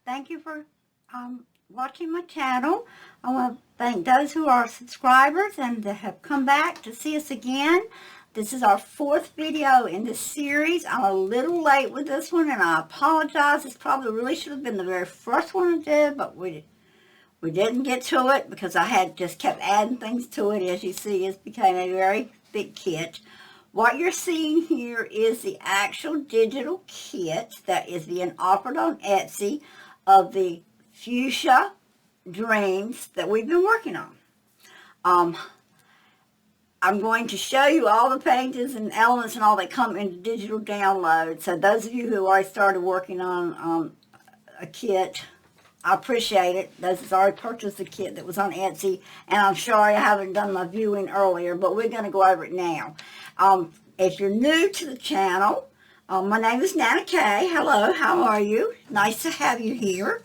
Thank you for watching my channel. I want to thank those who are subscribers and that have come back to see us again. This is our 4th video in this series. I'm a little late with this one, and I apologize. This probably really should have been the very first one I did, but we didn't get to it because I had just kept adding things to it. As you see, it became a very big kit. What you're seeing here is the actual digital kit that is being offered on Etsy of the Fuchsia dreams that we've been working on. I'm going to show you all the pages and elements and all that come into digital download. So those of you who already started working on a kit, I appreciate it. Those who's already purchased the kit that was on Etsy, and I'm sorry I haven't done my viewing earlier, but we're going to go over it now. If you're new to the channel, my name is Nana Kay. Hello, how are you? Nice to have you here.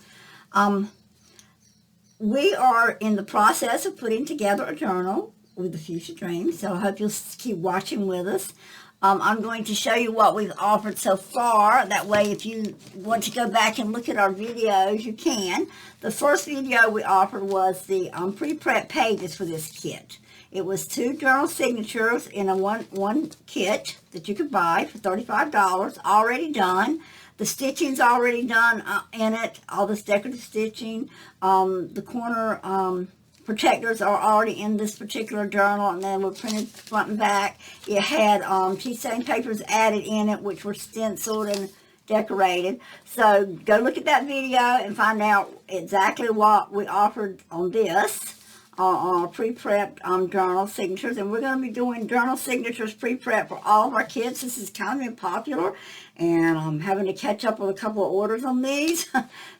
We are in the process of putting together a journal with the Fuchsia Dreams, so I hope you'll keep watching with us. I'm going to show you what we've offered so far. That way, if you want to go back and look at our videos, you can. The first video we offered was the pre-prep pages for this kit. It was 2 journal signatures in a one kit that you could buy for $35, already done. The stitching's already done in it, all this decorative stitching. The corner protectors are already in this particular journal, and then were printed front and back. It had tea stain papers added in it, which were stenciled and decorated. So go look at that video and find out exactly what we offered on this. On pre-prepped journal signatures, and we're going to be doing journal signatures pre-prep for all of our kits. This is kind of been popular, and I'm having to catch up with a couple of orders on these.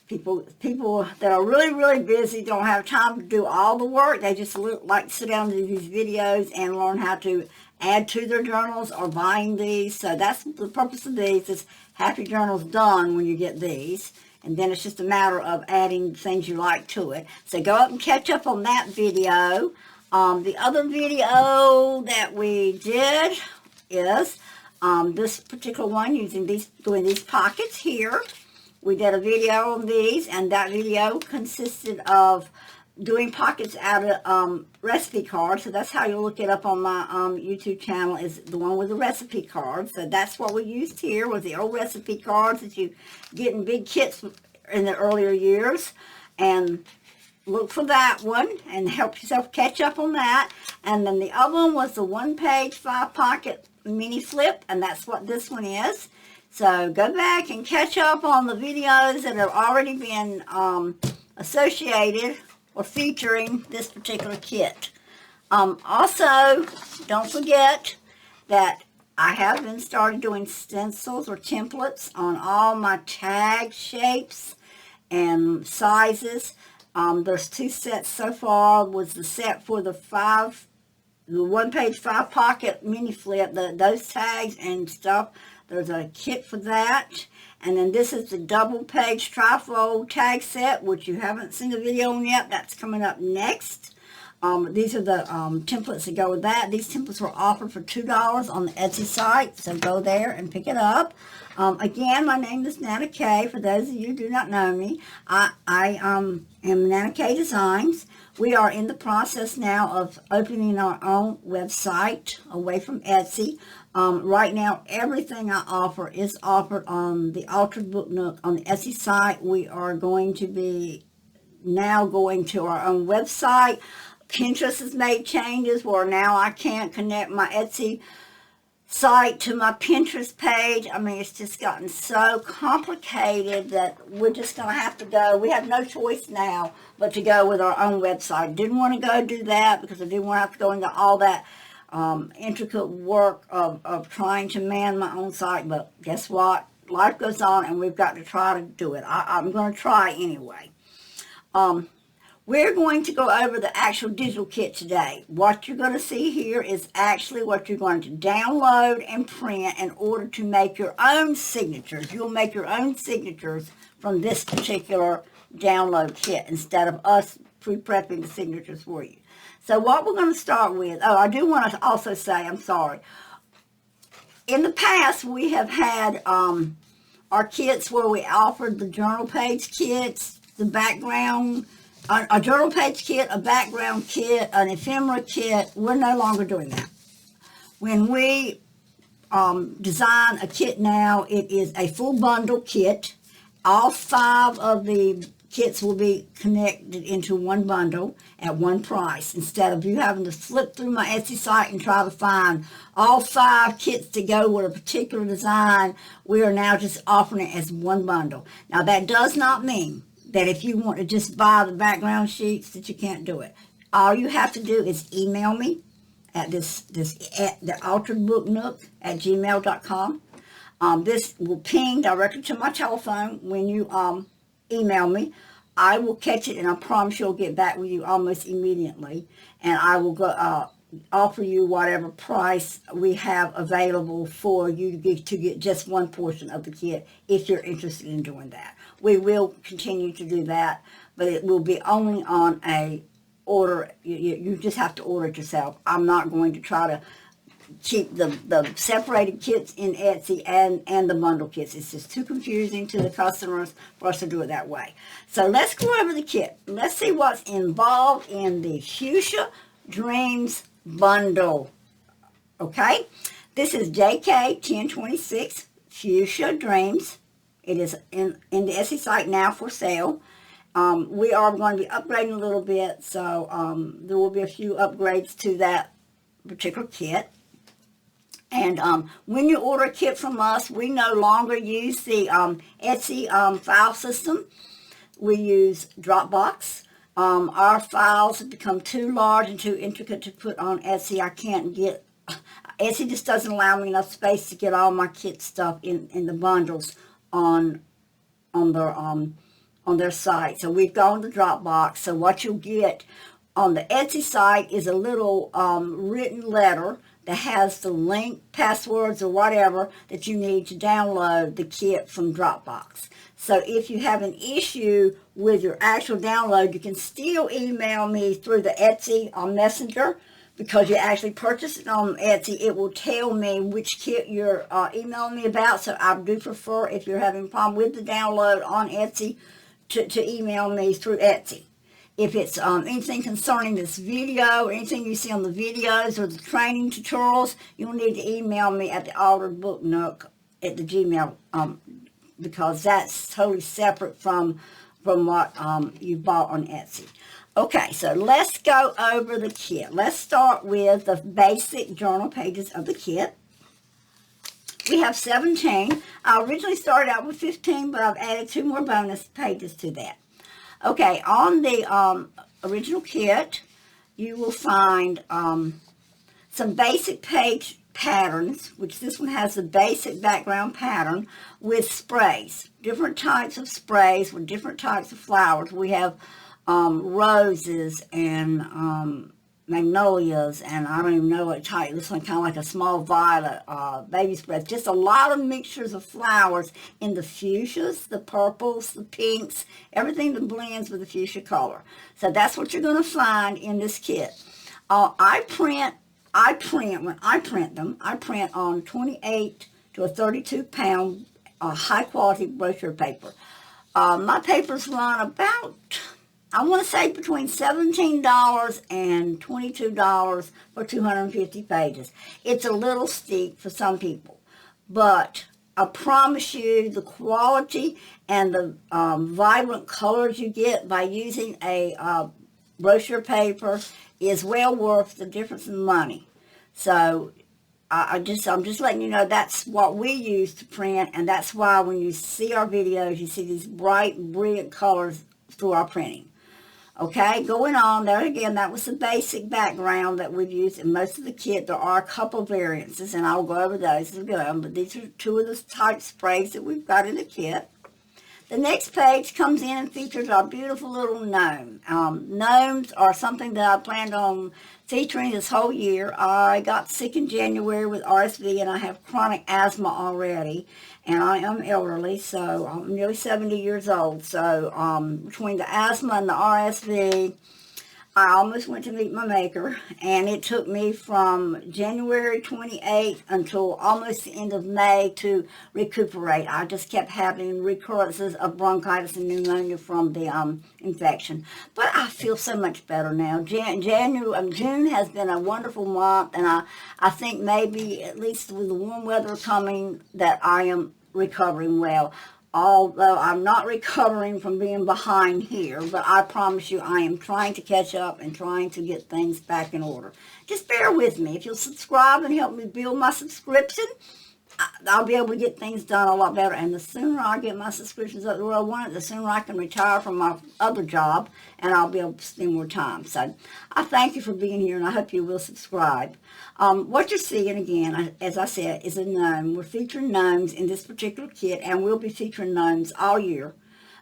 People that are really busy don't have time to do all the work. They just like to sit down and do these videos and learn how to add to their journals or buying these. So that's the purpose of these, is half your journal's done when you get these. And then it's just a matter of adding things you like to it. So go up and catch up on that video. The other video that we did is this particular one, doing these pockets here. We did a video on these, and that video consisted of doing pockets out of recipe cards. So that's how you look it up on my YouTube channel, is the one with the recipe cards. So that's what we used here, was the old recipe cards that you get in big kits in the earlier years. And look for that one and help yourself catch up on that. And then the other one was the 1-page 5-pocket mini flip, and that's what this one is. So go back and catch up on the videos that have already been associated or featuring this particular kit. Also, don't forget that I have been started doing stencils or templates on all my tag shapes and sizes. There's 2 sets so far. Was the set for the 1-page 5-pocket mini flip, those tags and stuff. There's a kit for that. And then this is the double-page trifold tag set, which you haven't seen the video on yet. That's coming up next. These are the templates that go with that. These templates were offered for $2 on the Etsy site, so go there and pick it up. Again, my name is Nana Kay. For those of you who do not know me, I am Nana Kay Designs. We are in the process now of opening our own website away from Etsy. Right now, everything I offer is offered on the Altered Book Nook on the Etsy site. We are going to be now going to our own website. Pinterest has made changes where now I can't connect my Etsy site to my Pinterest page. I mean, it's just gotten so complicated that we're just going to have to go. We have no choice now but to go with our own website. Didn't want to go do that because I didn't want to have to go into all that intricate work of trying to man my own site. But guess what? Life goes on, and we've got to try to do it. I'm going to try anyway. We're going to go over the actual digital kit today. What you're going to see here is actually what you're going to download and print in order to make your own signatures. You'll make your own signatures from this particular download kit instead of us pre-prepping the signatures for you. So what we're going to start with, I do want to also say, I'm sorry. In the past, we have had our kits where we offered the journal page kits, the background, a journal page kit, a background kit, an ephemera kit. We're no longer doing that. When we design a kit now, it is a full bundle kit. All 5 of the kits will be connected into one bundle at one price, instead of you having to flip through my Etsy site and try to find all 5 kits to go with a particular design. We are now just offering it as one bundle. Now, that does not mean that if you want to just buy the background sheets that you can't do it. All you have to do is email me at the Altered Book Nook at gmail.com. This will ping directly to my telephone when you email me. I will catch it, and I promise you'll get back with you almost immediately. And I will go offer you whatever price we have available for you to get just one portion of the kit if you're interested in doing that. We will continue to do that, but it will be only on a order. You just have to order it yourself. I'm not going to try to keep the separated kits in Etsy and the bundle kits. It's just too confusing to the customers for us to do it that way. So let's go over the kit. Let's see what's involved in the Fuchsia Dreams bundle. Okay, this is JK-1026 Fuchsia Dreams. It is in the Etsy site now for sale. We are going to be upgrading a little bit, so there will be a few upgrades to that particular kit. And when you order a kit from us, we no longer use the Etsy file system. We use Dropbox. Our files have become too large and too intricate to put on Etsy. Etsy just doesn't allow me enough space to get all my kit stuff in the bundles on their site. So we've gone to Dropbox. So what you'll get on the Etsy site is a little written letter that has the link, passwords, or whatever that you need to download the kit from Dropbox. So if you have an issue with your actual download, you can still email me through the Etsy Messenger, because you actually purchased it on Etsy. It will tell me which kit you're emailing me about. So I do prefer, if you're having a problem with the download on Etsy, to email me through Etsy. If it's anything concerning this video or anything you see on the videos or the training tutorials, you'll need to email me at the Altered Book Nook at the Gmail, because that's totally separate from what you bought on Etsy. Okay, so let's go over the kit. Let's start with the basic journal pages of the kit. We have 17. I originally started out with 15, but I've added 2 more bonus pages to that. Okay, on the original kit, you will find some basic page patterns, which this one has the basic background pattern with sprays. Different types of sprays with different types of flowers. We have roses and magnolias, and I don't even know what type. This one kind of like a small violet, baby spreads. Just a lot of mixtures of flowers in the fuchsias, the purples, the pinks, everything that blends with the fuchsia color. So that's what you're going to find in this kit. When I print them, I print on 28 to a 32 pound high quality brochure paper. My papers run about, I want to say, between $17 and $22 for 250 pages. It's a little steep for some people, but I promise you the quality and the vibrant colors you get by using a brochure paper is well worth the difference in money. So I'm just letting you know that's what we use to print, and that's why when you see our videos, you see these bright, brilliant colors through our printing. Okay, going on there again, that was the basic background that we've used in most of the kit. There are a couple variances, and I'll go over those as we go, but these are 2 of the type sprays that we've got in the kit. The next page comes in and features our beautiful little gnome. Gnomes are something that I planned on featuring this whole year. I got sick in January with RSV, and I have chronic asthma already, and I am elderly, so I'm nearly 70 years old. So between the asthma and the RSV, I almost went to meet my maker, and it took me from January 28th until almost the end of May to recuperate. I just kept having recurrences of bronchitis and pneumonia from the infection. But I feel so much better now. June has been a wonderful month, and I think maybe, at least with the warm weather coming, that I am recovering well. Although I'm not recovering from being behind here, but I promise you I am trying to catch up and trying to get things back in order. Just bear with me. If you'll subscribe and help me build my subscription, I'll be able to get things done a lot better. And the sooner I get my subscriptions up the way I want it, the sooner I can retire from my other job, and I'll be able to spend more time. So I thank you for being here, and I hope you will subscribe. What you're seeing, again, as I said, is a gnome. We're featuring gnomes in this particular kit, and we'll be featuring gnomes all year.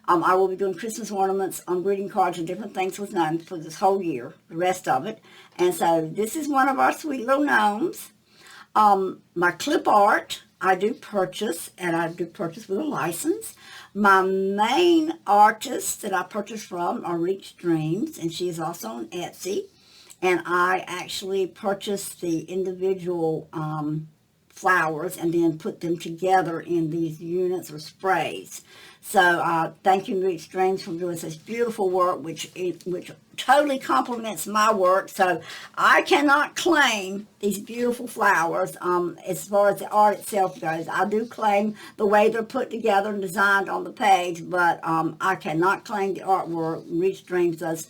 I will be doing Christmas ornaments on greeting cards and different things with gnomes for this whole year, the rest of it. And so this is one of our sweet little gnomes. My clip art, I do purchase, and I do purchase with a license. My main artist that I purchase from are Reach Dreams, and she is also on Etsy. And I actually purchase the individual flowers and then put them together in these units or sprays. So thank you, Reach Dreams, for doing such beautiful work, which totally complements my work. So I cannot claim these beautiful flowers as far as the art itself goes. I do claim the way they're put together and designed on the page, but I cannot claim the artwork. Reach Dreams does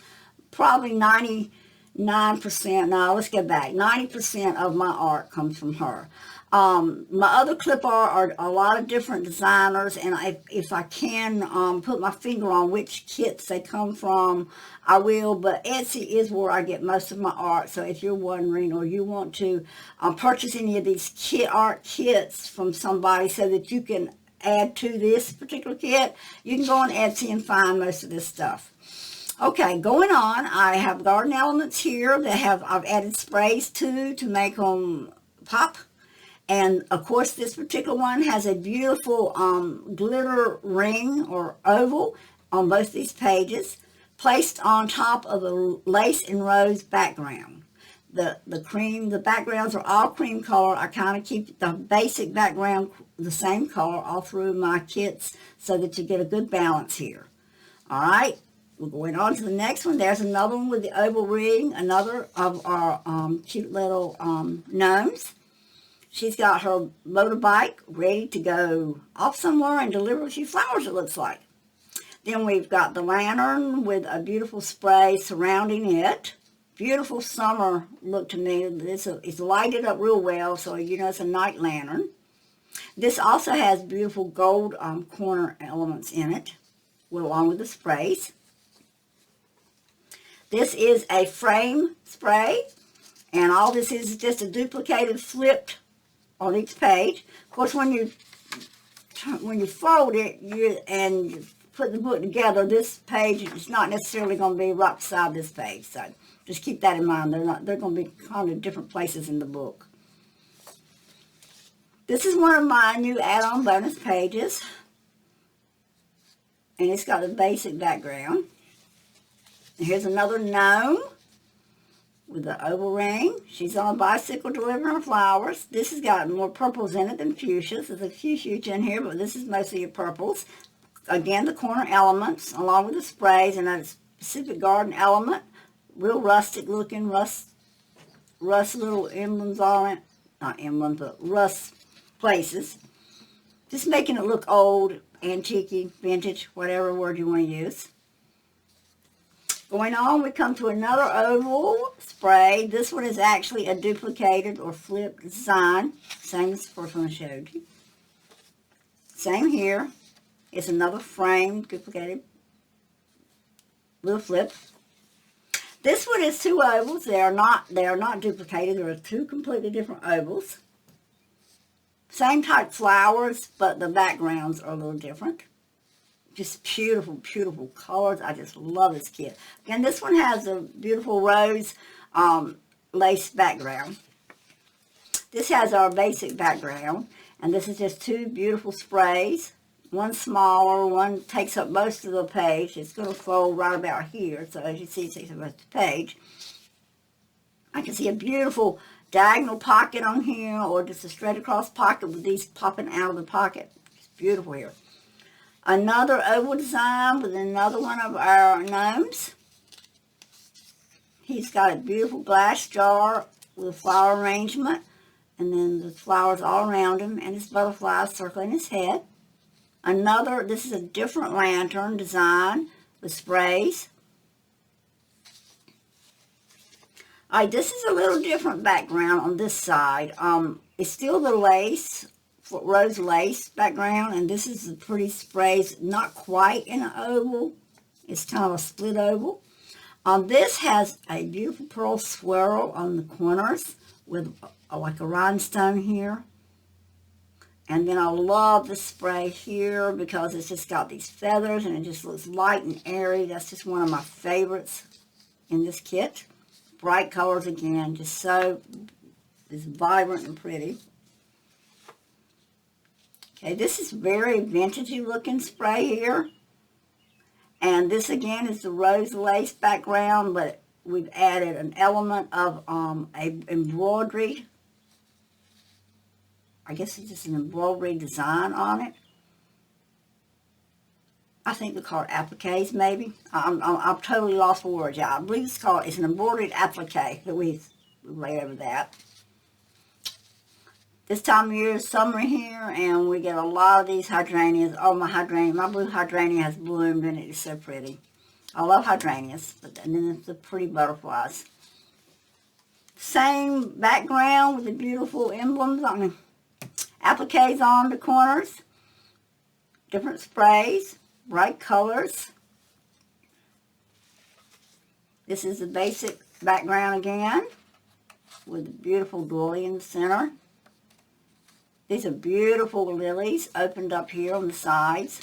probably 99%, no, let's get back, 90% of my art comes from her. My other clip art are a lot of different designers, and if I can put my finger on which kits they come from, I will, but Etsy is where I get most of my art. So if you're wondering, or you want to purchase any of these art kits from somebody so that you can add to this particular kit, you can go on Etsy and find most of this stuff. Okay, going on, I have garden elements here that I've added sprays to make them pop. And, of course, this particular one has a beautiful glitter ring or oval on both these pages, placed on top of a lace and rose background. The backgrounds are all cream color. I kind of keep the basic background the same color all through my kits so that you get a good balance here. All right, we're going on to the next one. There's another one with the oval ring, another of our cute little gnomes. She's got her motorbike ready to go off somewhere and deliver a few flowers, it looks like. Then we've got the lantern with a beautiful spray surrounding it. Beautiful summer look to me. It's lighted up real well, so you know it's a night lantern. This also has beautiful gold corner elements in it, along with the sprays. This is a frame spray, and all this is just a duplicated flipped on each page. Of course, when you fold it and you put the book together, this page is not necessarily going to be right beside this page. So just keep that in mind. They're going to be kind of different places in the book. This is one of my new add-on bonus pages, and it's got a basic background. And here's another gnome with the oval ring. She's on a bicycle delivering her flowers. This has got more purples in it than fuchsias. There's a few fuchsia in here, but this is mostly your purples. Again, the corner elements, along with the sprays, and a specific garden element. Real rustic looking, rust little emblems on it. Not emblems, but rust places. Just making it look old, antique, vintage, whatever word you want to use. Going on, we come to another oval spray. This one is actually a duplicated or flipped design. Same as the first one I showed you. Same here. It's another frame, duplicated with a flip. This one is two ovals. They are not duplicated. There are two completely different ovals. Same type flowers, but the backgrounds are a little different. Just beautiful, beautiful colors. I just love this kit. And this one has a beautiful rose lace background. This has our basic background. And this is just two beautiful sprays one smaller, one takes up most of the page. It's going to fold right about here. So as you see, it takes up most of the page. I can see a beautiful diagonal pocket on here, or just a straight across pocket with these popping out of the pocket. It's beautiful here. Another oval design with another one of our gnomes. He's got a beautiful glass jar with a flower arrangement, and then the flowers all around him, and his butterflies circling his head. Another, this is a different lantern design with sprays. All right, this is a little different background on this side. It's still the lace, rose lace background, and this is the pretty sprays, not quite in an oval. It's kind of a split oval. This has a beautiful pearl swirl on the corners with like a rhinestone here. And then I love the spray here because it's just got these feathers and it just looks light and airy. That's just one of my favorites in this kit. Bright colors again, just so it's vibrant and pretty. Okay, this is very vintagey looking spray here. And this again is the rose lace background, but we've added an element of a embroidery. I guess it's just an embroidery design on it. I think they're called appliques, maybe. I'm totally lost for words. Yeah, I believe it's an embroidered applique that we've laid over that. This time of year is summer here, and we get a lot of these hydrangeas. Oh, my blue hydrangea has bloomed, and it is so pretty. I love hydrangeas, and then the pretty butterflies. Same background with the beautiful emblems on appliques on the corners. Different sprays. Bright colors. This is the basic background again with the beautiful doily in the center. These are beautiful lilies opened up here on the sides.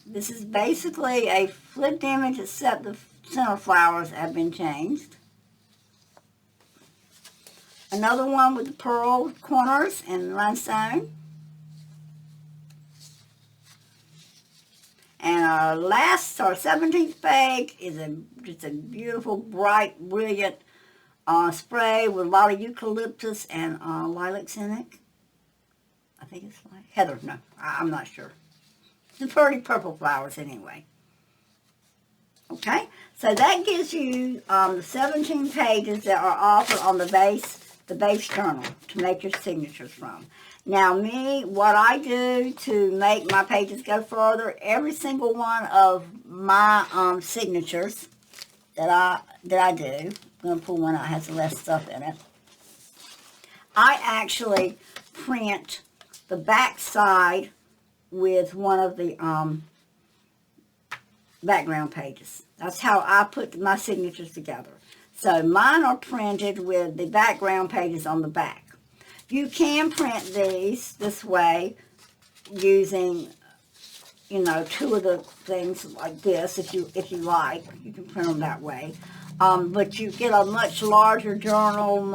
This is basically a flipped image except the center flowers have been changed. Another one with the pearl corners and rhinestone. And our 17th page is just a beautiful, bright, brilliant spray with a lot of eucalyptus and lilacs in it. I think it's like heather. No, I'm not sure. The pretty purple flowers anyway. Okay, so that gives you the 17 pages that are offered on the base journal to make your signatures from. Now what I do to make my pages go further, every single one of my signatures that I do, I'm going to pull one out that has less stuff in it. I actually print the back side with one of the background pages. That's how I put my signatures together. So mine are printed with the background pages on the back. You can print these this way using, two of the things like this if you like. You can print them that way. But you get a much larger journal,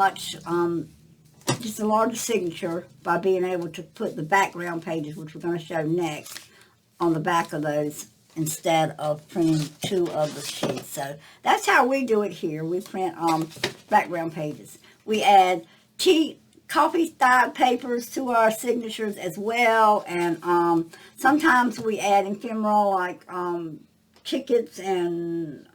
just a larger signature by being able to put the background pages, which we're going to show next, on the back of those instead of printing two of the sheets. So that's how we do it here. We print background pages. We add coffee dyed papers to our signatures as well, and sometimes we add ephemeral like tickets and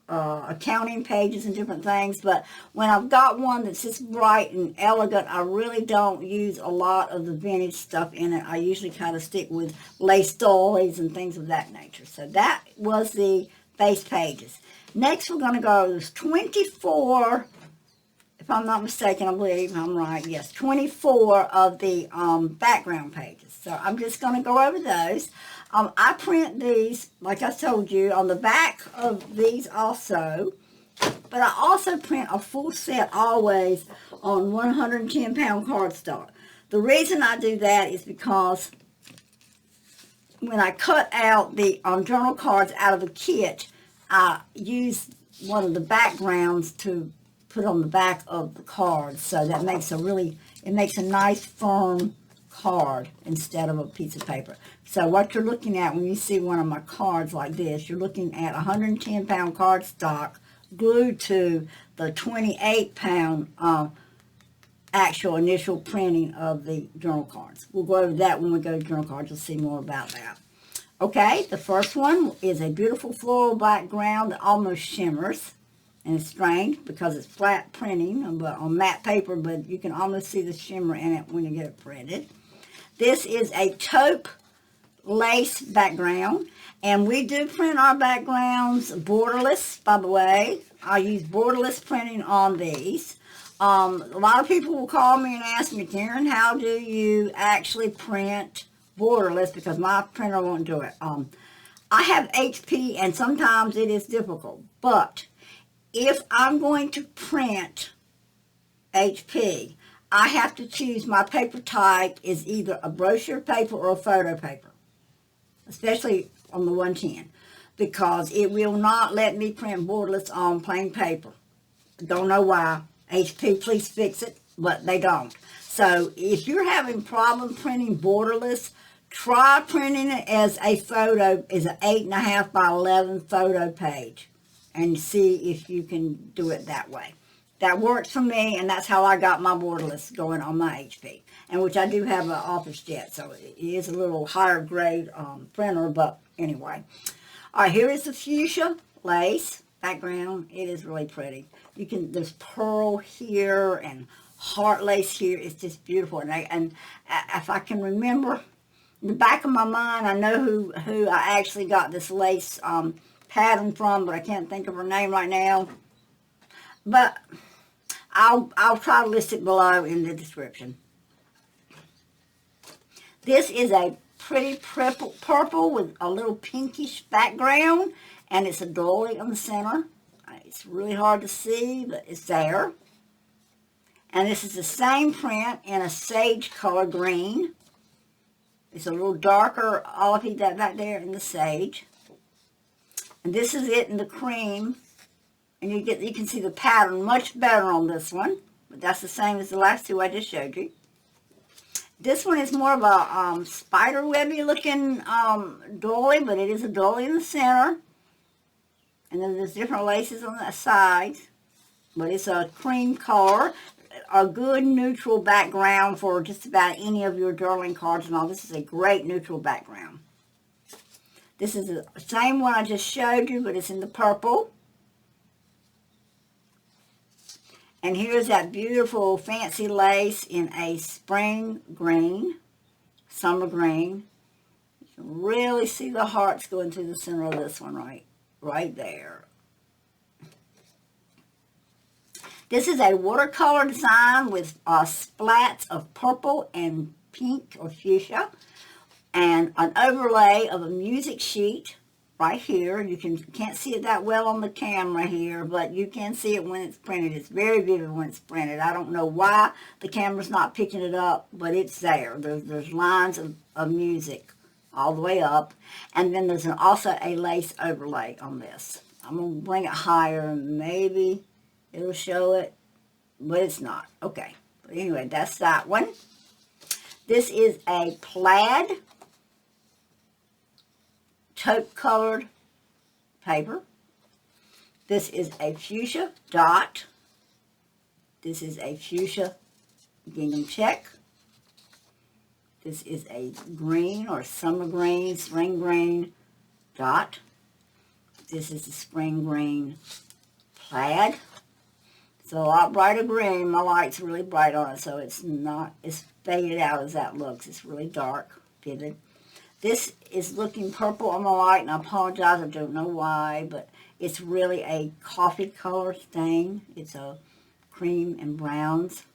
accounting pages and different things. But when I've got one that's just bright and elegant, I really don't use a lot of the vintage stuff in it. I usually kind of stick with lace doilies and things of that nature. So that was the base pages. Next we're going to go, there's 24, if I'm not mistaken, I believe I'm right, yes, 24 of the background pages. So I'm just going to go over those. I print these, like I told you, on the back of these also, but I also print a full set always on 110-pound cardstock. The reason I do that is because when I cut out the journal cards out of the kit, I use one of the backgrounds to put on the back of the cards. So that makes it makes a nice firm card instead of a piece of paper. So what you're looking at when you see one of my cards like this, you're looking at 110-pound cardstock glued to the 28-pound actual initial printing of the journal cards. We'll go over that when we go to journal cards. You'll see more about that. Okay, the first one is a beautiful floral background that almost shimmers. And it's strange because it's flat printing but on matte paper, but you can almost see the shimmer in it when you get it printed. This is a taupe lace background, and we do print our backgrounds borderless, by the way. I use borderless printing on these. A lot of people will call me and ask me, Karen, how do you actually print borderless, because my printer won't do it. I have HP, and sometimes it is difficult, but if I'm going to print HP, I have to choose my paper type is either a brochure paper or a photo paper, especially on the 110, because it will not let me print borderless on plain paper. Don't know why. HP, please fix it, but they don't. So if you're having problem printing borderless, try printing it as a photo, is an 8.5 by 11 photo page, and see if you can do it that way. That works for me, and that's how I got my borderless going on my HP, and which I do have an Office Jet, so it is a little higher grade printer, but anyway. All right, here is the fuchsia lace background. It is really pretty. There's pearl here and heart lace here. It's just beautiful, and if I can remember, in the back of my mind, I know who I actually got this lace pattern from, but I can't think of her name right now. But I'll try to list it below in the description. This is a pretty purple with a little pinkish background, and it's a doily on the center. It's really hard to see, but it's there. And this is the same print in a sage color green. It's a little darker olivey that back there in the sage. And this is it in the cream. And you can see the pattern much better on this one. But that's the same as the last two I just showed you. This one is more of a spider webby looking doily, but it is a doily in the center. And then there's different laces on the sides. But it's a cream color. A good neutral background for just about any of your journaling cards and all. This is a great neutral background. This is the same one I just showed you, but it's in the purple. And here's that beautiful fancy lace in a spring green, summer green. You can really see the hearts going through the center of this one right there. This is a watercolor design with splats of purple and pink or fuchsia, and an overlay of a music sheet right here. You can't see it that well on the camera here, but you can see it when it's printed. It's very vivid when it's printed. I don't know why the camera's not picking it up, but it's there. There's lines of music all the way up, and then there's also a lace overlay on this. I'm going to bring it higher, and maybe it'll show it, but it's not. Okay, but anyway, that's that one. This is a plaid taupe colored paper. This is a fuchsia dot. This is a fuchsia gingham check. This is a green or summer green, spring green dot. This is a spring green plaid. It's a lot brighter green. My light's really bright on it, so it's not as faded out as that looks. It's really dark, vivid. This is looking purple on the light, and I apologize, I don't know why, but it's really a coffee color stain. It's a cream and browns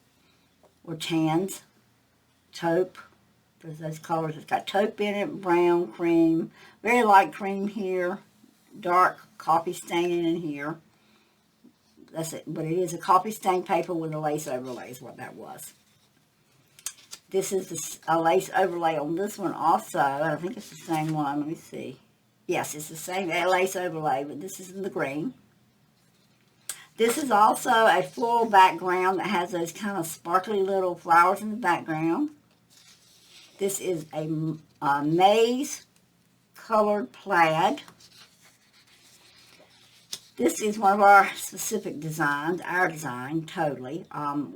or tans, taupe. There's those colors. It's got taupe in it, brown, cream, very light cream here, dark coffee staining in here. That's it, but it is a coffee stain paper with a lace overlay is what that was. This is a lace overlay on this one also. I think it's the same one. Let me see. Yes, it's the same lace overlay, but this is in the green. This is also a floral background that has those kind of sparkly little flowers in the background. This is a maize colored plaid. This is one of our specific designs, our design, totally.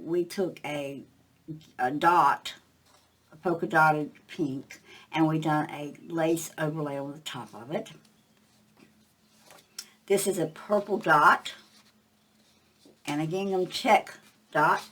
We took a dot, a polka dotted pink, and we done a lace overlay on the top of it. This is a purple dot, and a gingham check dot.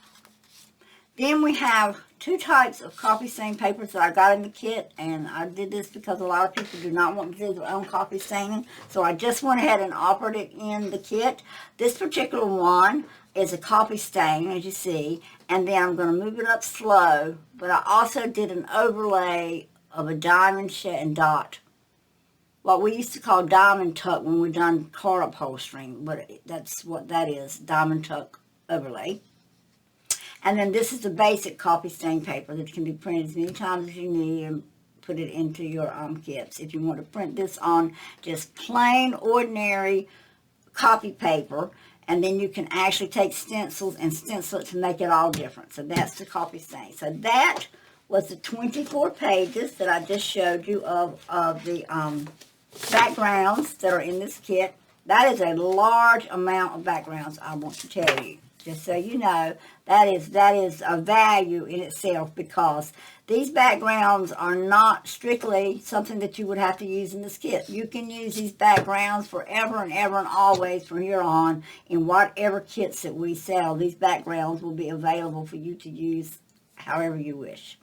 Then we have two types of coffee stain papers that I got in the kit, and I did this because a lot of people do not want to do their own coffee staining, so I just went ahead and offered it in the kit. This particular one is a coffee stain, as you see, and then I'm going to move it up slow, but I also did an overlay of a diamond shed and dot, what we used to call diamond tuck when we done car upholstering, but that's what that is, diamond tuck overlay. And then this is the basic coffee stain paper that can be printed as many times as you need and put it into your kits. If you want to print this on just plain, ordinary copy paper, and then you can actually take stencils and stencil it to make it all different. So that's the coffee stain. So that was the 24 pages that I just showed you of the backgrounds that are in this kit. That is a large amount of backgrounds, I want to tell you. Just so you know, that is a value in itself, because these backgrounds are not strictly something that you would have to use in this kit. You can use these backgrounds forever and ever and always from here on in whatever kits that we sell. These backgrounds will be available for you to use however you wish.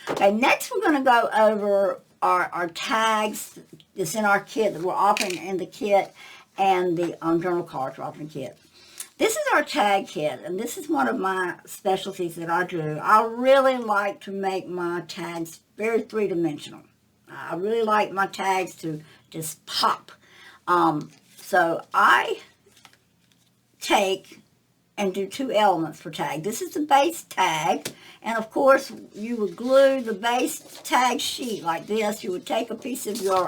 Okay, next we're going to go over our tags that's in our kit that we're offering in the kit, and the journal cards we're offering in the kit. This is our tag kit, and this is one of my specialties that I do. I really like to make my tags very three-dimensional. I really like my tags to just pop. So I take and do two elements for tag. This is the base tag, and of course you would glue the base tag sheet like this. You would take a piece of your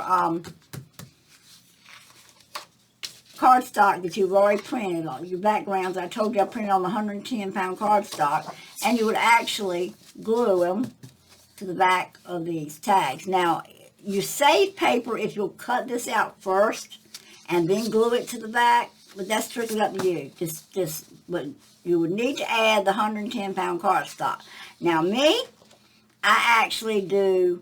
cardstock that you've already printed on your backgrounds. I told you I printed on the 110-pound cardstock, and you would actually glue them to the back of these tags. Now, you save paper if you'll cut this out first and then glue it to the back, but that's strictly up to you. But you would need to add the 110-pound cardstock. Now, me, I actually do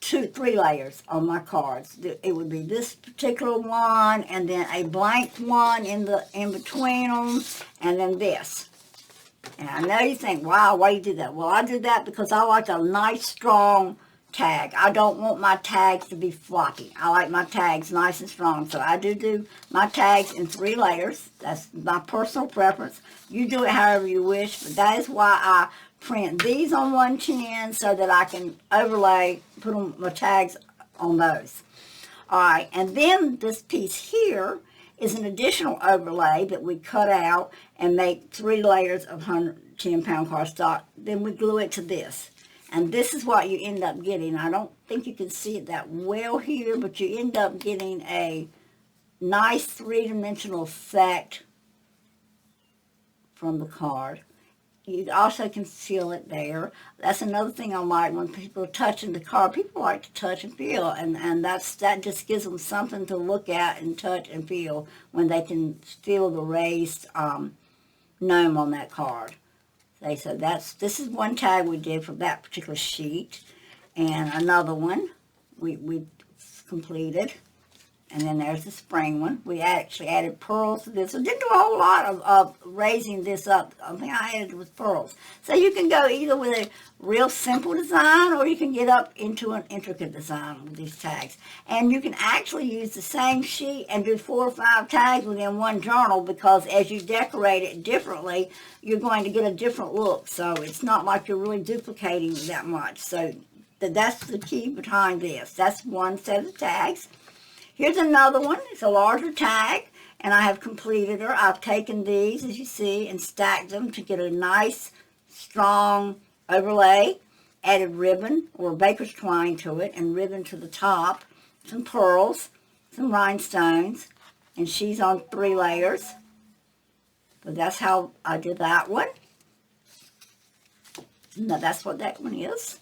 3 layers on my cards. It would be this particular one, and then a blank one in between them, and then this. And I know you think, wow, why do you do that? Well, I do that because I like a nice, strong tag. I don't want my tags to be floppy. I like my tags nice and strong. So I do my tags in 3 layers. That's my personal preference. You do it however you wish, but that is why I print these on 110 so that I can overlay, put my tags on those. All right, and then this piece here is an additional overlay that we cut out and make 3 layers of 110-pound cardstock. Then we glue it to this. And this is what you end up getting. I don't think you can see it that well here, but you end up getting a nice 3-dimensional effect from the card. You also can feel it there. That's another thing I like when people are touching the card. People like to touch and feel, and that just gives them something to look at and touch and feel when they can feel the raised gnome on that card. So this is one tag we did for that particular sheet, and another one we completed. And then there's the spring one. We actually added pearls to this. So didn't do a whole lot of raising this up. The thing I added was pearls. So you can go either with a real simple design, or you can get up into an intricate design with these tags. And you can actually use the same sheet and do 4 or 5 tags within one journal, because as you decorate it differently, you're going to get a different look. So it's not like you're really duplicating that much. So that's the key behind this. That's one set of tags. Here's another one. It's a larger tag, and I have completed her. I've taken these, as you see, and stacked them to get a nice, strong overlay. Added ribbon or baker's twine to it, and ribbon to the top. Some pearls, some rhinestones, and she's on 3 layers. But that's how I did that one. Now, that's what that one is.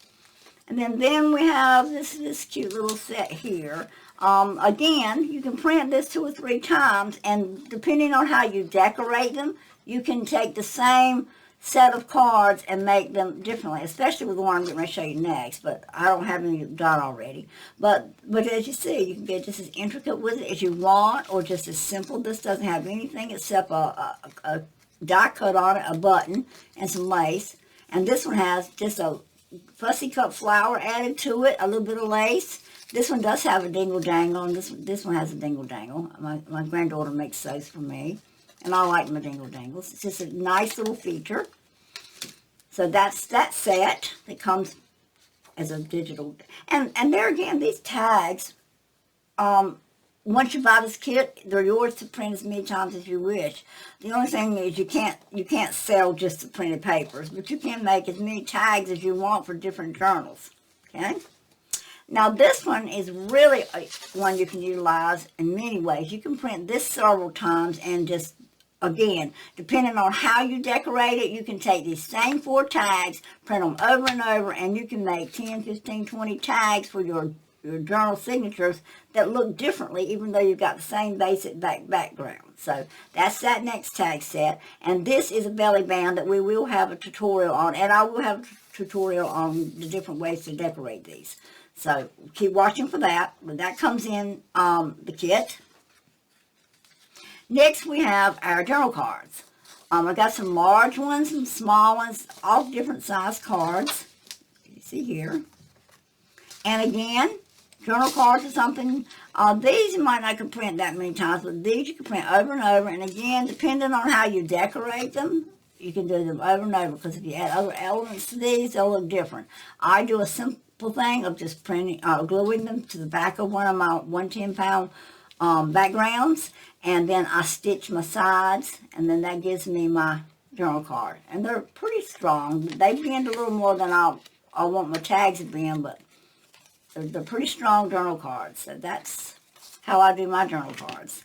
And then we have this cute little set here. Again, you can print this 2 or 3 times, and depending on how you decorate them, you can take the same set of cards and make them differently, especially with the one I'm going to show you next, but I don't have any done already. But as you see, you can get just as intricate with it as you want, or just as simple. This doesn't have anything except a die cut on it, a button, and some lace. And this one has just a fussy cut flower added to it, a little bit of lace. This one does have a dingle-dangle, and this one has a dingle-dangle. My granddaughter makes those for me, and I like my dingle-dangles. It's just a nice little feature. So that's that set that comes as a digital. And there again, these tags, once you buy this kit, they're yours to print as many times as you wish. The only thing is you can't sell just the printed papers, but you can make as many tags as you want for different journals. Okay? Now this one is really one you can utilize in many ways. You can print this several times and just, again, depending on how you decorate it, you can take these same 4 tags, print them over and over, and you can make 10, 15, 20 tags for your journal signatures that look differently, even though you've got the same basic background. So that's that next tag set. And this is a belly band that we will have a tutorial on, and I will have a tutorial on the different ways to decorate these. So keep watching for that. But that comes in the kit. Next we have our journal cards. I got some large ones, some small ones, all different size cards. You see here. And again, journal cards are something, these you might not can print that many times, but these you can print over and over. And again, depending on how you decorate them, you can do them over and over, because if you add other elements to these, they'll look different. I do a simple thing of just printing, gluing them to the back of one of my 110-pound backgrounds, and then I stitch my sides, and then that gives me my journal card. And they're pretty strong. They bend a little more than I want my tags to bend, but they're pretty strong journal cards. So that's how I do my journal cards.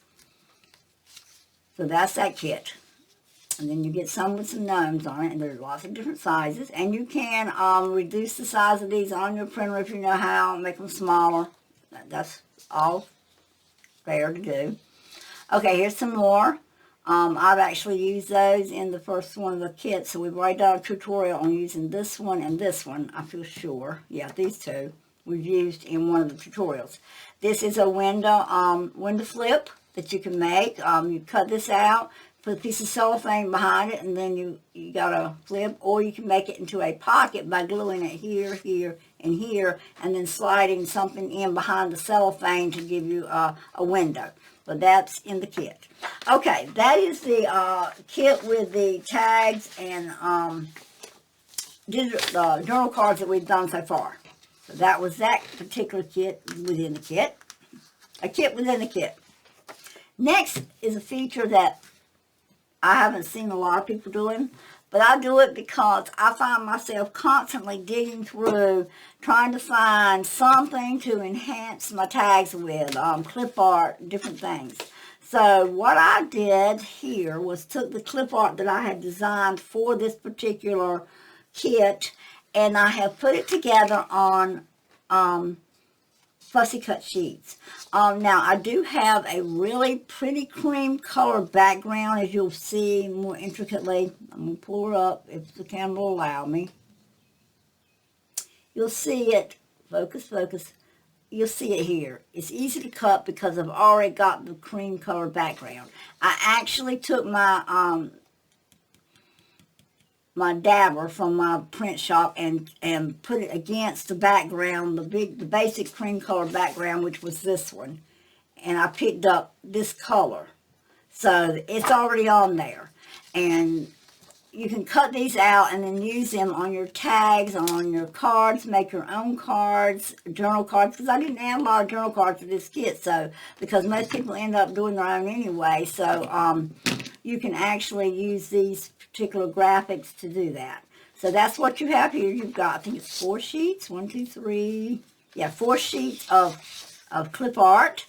So that's that kit. And then you get some with some gnomes on it, and there's lots of different sizes. And you can reduce the size of these on your printer if you know how, make them smaller. That's all fair to do. Okay, here's some more. I've actually used those in the first one of the kits, so we've already done a tutorial on using this one and this one, I feel sure. Yeah, these two we've used in one of the tutorials. This is a window flip that you can make. You cut this out, put a piece of cellophane behind it, and then you got a flip, or you can make it into a pocket by gluing it here, here, and here, and then sliding something in behind the cellophane to give you a window. But that's in the kit. Okay, that is the kit with the tags and journal cards that we've done so far. So that was that particular kit within the kit. A kit within the kit. Next is a feature that I haven't seen a lot of people doing, but I do it because I find myself constantly digging through, trying to find something to enhance my tags with, clip art, different things. So what I did here was took the clip art that I had designed for this particular kit, and I have put it together on fussy cut sheets. Now I do have a really pretty cream color background, as you'll see more intricately. I'm going to pull her up if the camera will allow me. You'll see it, focus, you'll see it here. It's easy to cut because I've already got the cream color background. I actually took my my dabber from my print shop and put it against the background, the basic cream color background, which was this one, and I picked up this color, so it's already on there. And you can cut these out and then use them on your tags, on your cards, make your own cards, journal cards, because I didn't add a lot of journal cards to this kit, so because most people end up doing their own anyway, so you can actually use these particular graphics to do that. So that's what you have here. You've got, I think it's 4 sheets, 1, 2, 3, yeah, 4 sheets of clip art.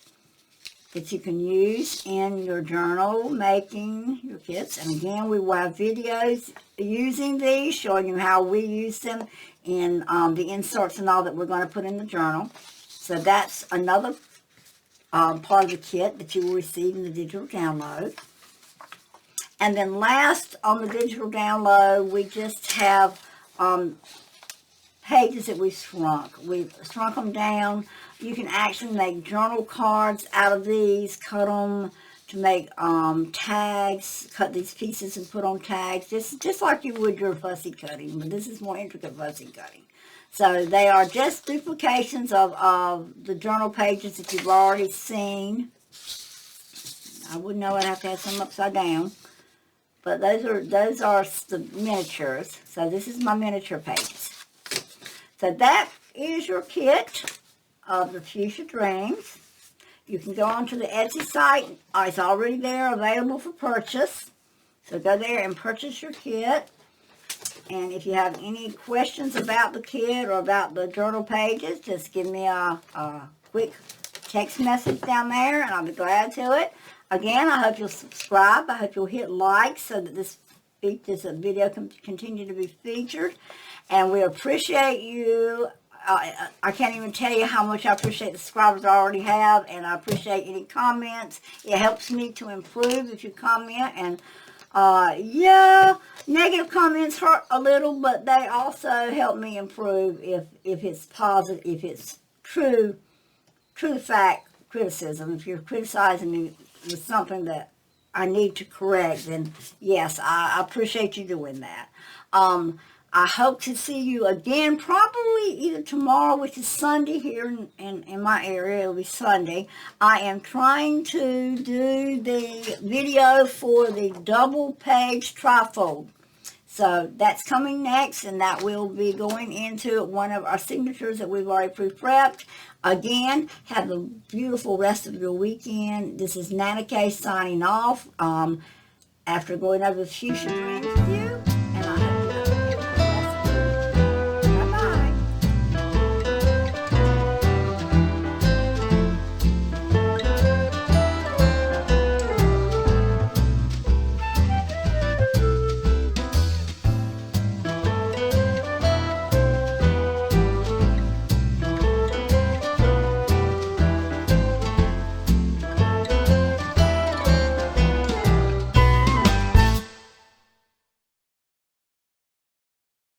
that you can use in your journal making your kits. And again, we will have videos using these, showing you how we use them in the inserts and all that we're going to put in the journal. So that's another part of the kit that you will receive in the digital download. And then last on the digital download, we just have pages that we've shrunk. We've shrunk them down. You can actually make journal cards out of these, cut them to make tags, cut these pieces and put on tags, just like you would your fussy cutting, but this is more intricate fussy cutting. So they are just duplications of the journal pages that you've already seen. I wouldn't know, I'd have to have some upside down. But those are the miniatures. So this is my miniature pages. So that is your kit of the Fuchsia Dreams. You can go onto the Etsy site. It's already there, available for purchase. So go there and purchase your kit. And if you have any questions about the kit or about the journal pages, just give me a quick text message down there, and I'll be glad to it. Again, I hope you'll subscribe. I hope you'll hit like so that this video can continue to be featured. And we appreciate you. I can't even tell you how much I appreciate the subscribers I already have, and I appreciate any comments. It helps me to improve if you comment. And yeah, negative comments hurt a little, but they also help me improve if it's positive, if it's true fact criticism. If you're criticizing me with something that I need to correct, then yes, I appreciate you doing that. I hope to see you again, probably either tomorrow, which is Sunday here in my area. It'll be Sunday. I am trying to do the video for the double page trifold. So that's coming next, and that will be going into one of our signatures that we've already pre-prepped. Again, have a beautiful rest of your weekend. This is Nana K signing off. After going over the Fuchsia Dreams